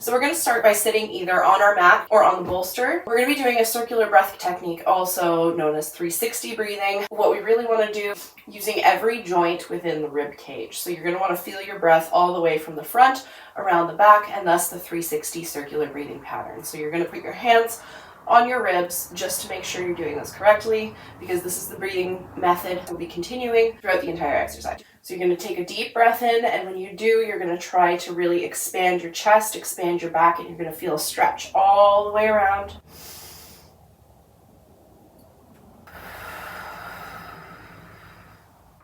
So we're going to start by sitting either on our mat or on the bolster. We're going to be doing a circular breath technique, also known as 360 breathing. What we really want to do, using every joint within the rib cage. So you're going to want to feel your breath all the way from the front, around the back, and thus the 360 circular breathing pattern. So you're going to put your hands on your ribs just to make sure you're doing this correctly, because this is the breathing method we'll be continuing throughout the entire exercise. So you're going to take a deep breath in, and when you do, you're going to try to really expand your chest, expand your back, and you're going to feel a stretch all the way around.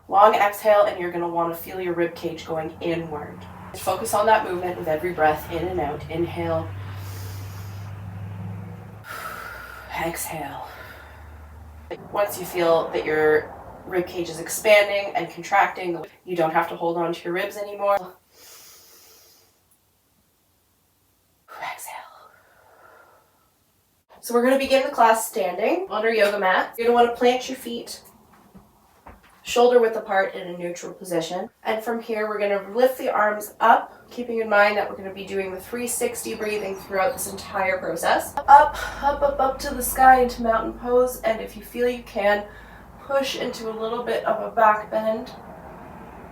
Long exhale, and you're going to want to feel your rib cage going inward. Focus on that movement with every breath, in and out. Inhale. Exhale. Once you feel that your rib cage is expanding and contracting, you don't have to hold on to your ribs anymore. Exhale. So we're going to begin the class standing on our yoga mat. You're going to want to plant your feet shoulder width apart in a neutral position. And from here, we're going to lift the arms up, keeping in mind that we're going to be doing the 360 breathing throughout this entire process. Up to the sky into mountain pose. And if you feel you can, push into a little bit of a back bend.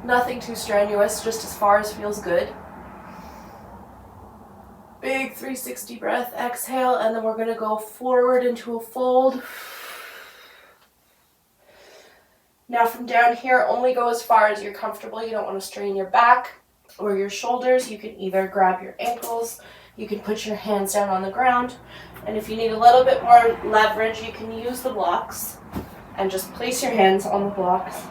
Nothing too strenuous, just as far as feels good. Big 360 breath, exhale, and then we're going to go forward into a fold. Now from down here, only go as far as you're comfortable. You don't want to strain your back or your shoulders. You can either grab your ankles, you can put your hands down on the ground, and if you need a little bit more leverage, you can use the blocks and just place your hands on the blocks,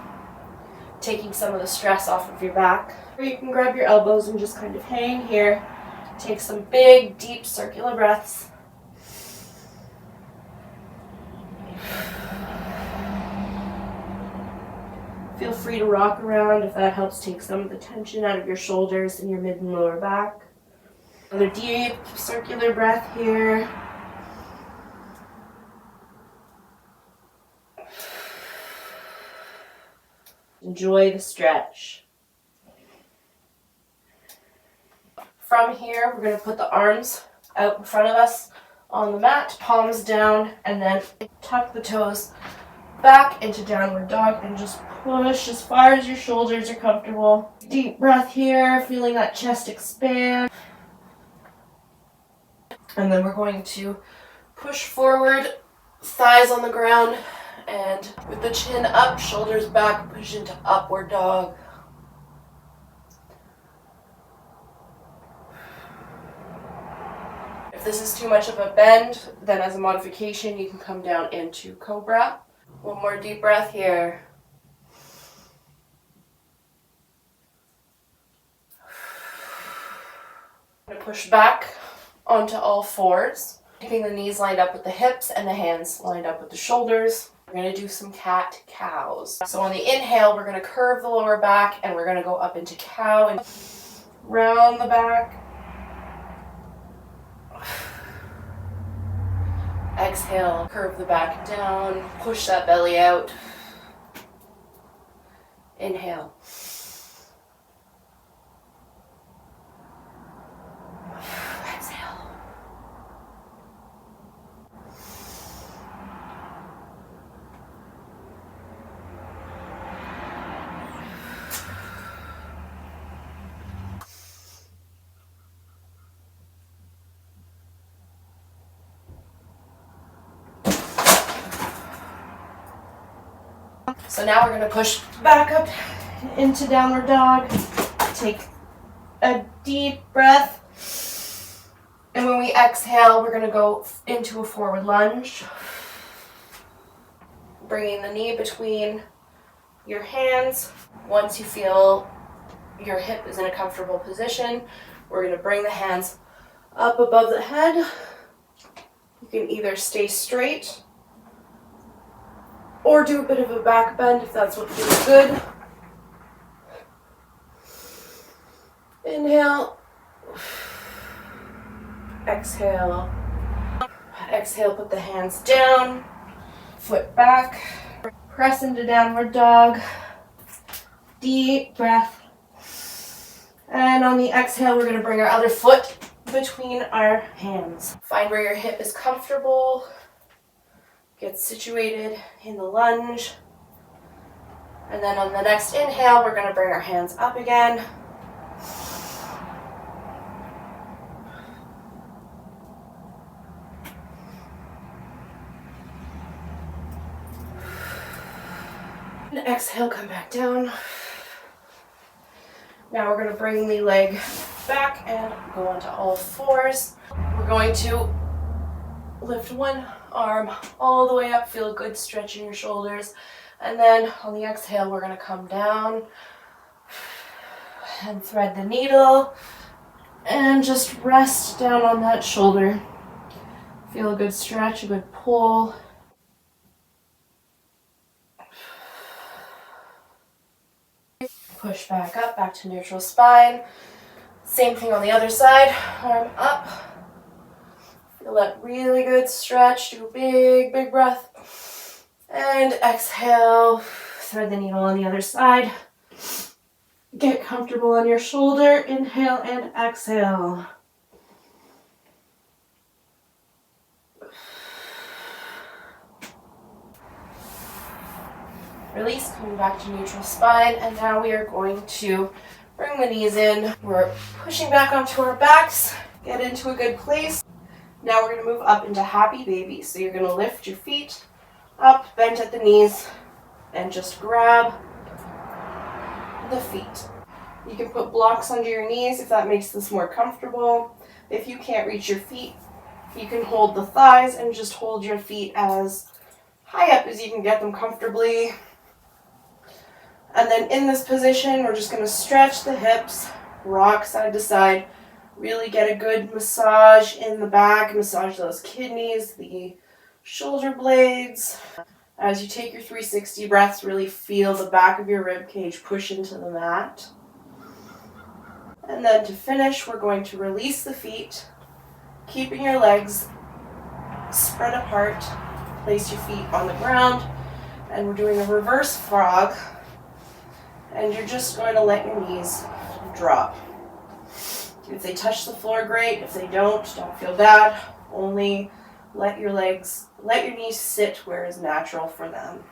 taking some of the stress off of your back. Or you can grab your elbows and just kind of hang here. Take some big, deep circular breaths. Feel free to rock around if that helps take some of the tension out of your shoulders and your mid and lower back. Another deep circular breath here. Enjoy the stretch. From here, we're going to put the arms out in front of us on the mat, palms down, and then tuck the toes back into downward dog and just push as far as your shoulders are comfortable. Deep breath here, feeling that chest expand. And then we're going to push forward, thighs on the ground, and with the chin up, shoulders back, push into upward dog. If this is too much of a bend, then as a modification, you can come down into cobra. One more deep breath here. I'm going to push back onto all fours, keeping the knees lined up with the hips and the hands lined up with the shoulders. We're going to do some cat-cows. So on the inhale, we're going to curve the lower back and we're going to go up into cow and round the back. Exhale, curve the back down, push that belly out. Inhale. Exhale. So now we're going to push back up into downward dog. Take a deep breath. And when we exhale, we're going to go into a forward lunge. Bringing the knee between your hands. Once you feel your hip is in a comfortable position, we're going to bring the hands up above the head. You can either stay straight or do a bit of a back bend if that's what feels good. Inhale. Exhale. Exhale, put the hands down, foot back, press into downward dog. Deep breath. And on the exhale, we're going to bring our other foot between our hands. Find where your hip is comfortable. Get situated in the lunge. And then on the next inhale, we're going to bring our hands up again. And exhale, come back down. Now we're going to bring the leg back and go onto all fours. We're going to lift one arm all the way up. Feel a good stretch in your shoulders. And then on the exhale, we're going to come down and thread the needle and just rest down on that shoulder. Feel a good stretch, a good pull. Push back up, back to neutral spine. Same thing on the other side. Arm up. Feel that really good stretch. Do a big, big breath. And exhale. Thread the needle on the other side. Get comfortable on your shoulder. Inhale and exhale. Release, coming back to neutral spine, and now we are going to bring the knees in. We're pushing back onto our backs, get into a good place. Now we're going to move up into happy baby. So you're going to lift your feet up, bent at the knees, and just grab the feet. You can put blocks under your knees if that makes this more comfortable. If you can't reach your feet, you can hold the thighs and just hold your feet as high up as you can get them comfortably. And then in this position, we're just going to stretch the hips, rock side to side, really get a good massage in the back, massage those kidneys, the shoulder blades. As you take your 360 breaths, really feel the back of your rib cage push into the mat. And then to finish, we're going to release the feet, keeping your legs spread apart. Place your feet on the ground, and we're doing a reverse frog. And you're just going to let your knees drop. If they touch the floor, great. If they don't feel bad. Only let your knees sit where is natural for them.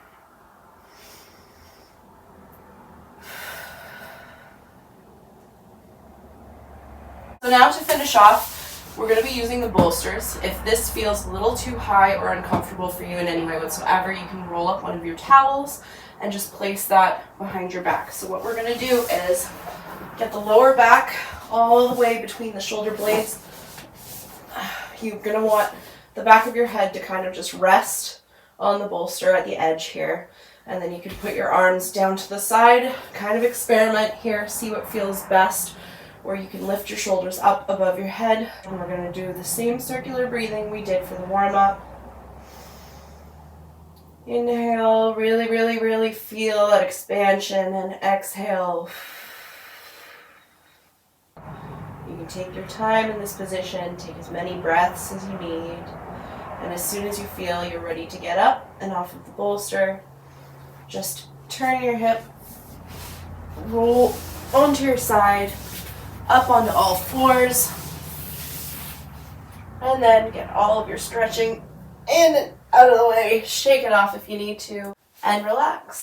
So now to finish off, we're going to be using the bolsters. If this feels a little too high or uncomfortable for you in any way whatsoever, you can roll up one of your towels and just place that behind your back. So what we're going to do is get the lower back all the way between the shoulder blades. You're going to want the back of your head to kind of just rest on the bolster at the edge here. And then you can put your arms down to the side, kind of experiment here, see what feels best. Or you can lift your shoulders up above your head. And we're going to do the same circular breathing we did for the warm-up. Inhale, really, really, really feel that expansion, and exhale. You can take your time in this position, take as many breaths as you need, and as soon as you feel you're ready to get up and off of the bolster, just turn your hip, roll onto your side, up onto all fours, and then get all of your stretching in and out of the way. Shake it off if you need to, and relax.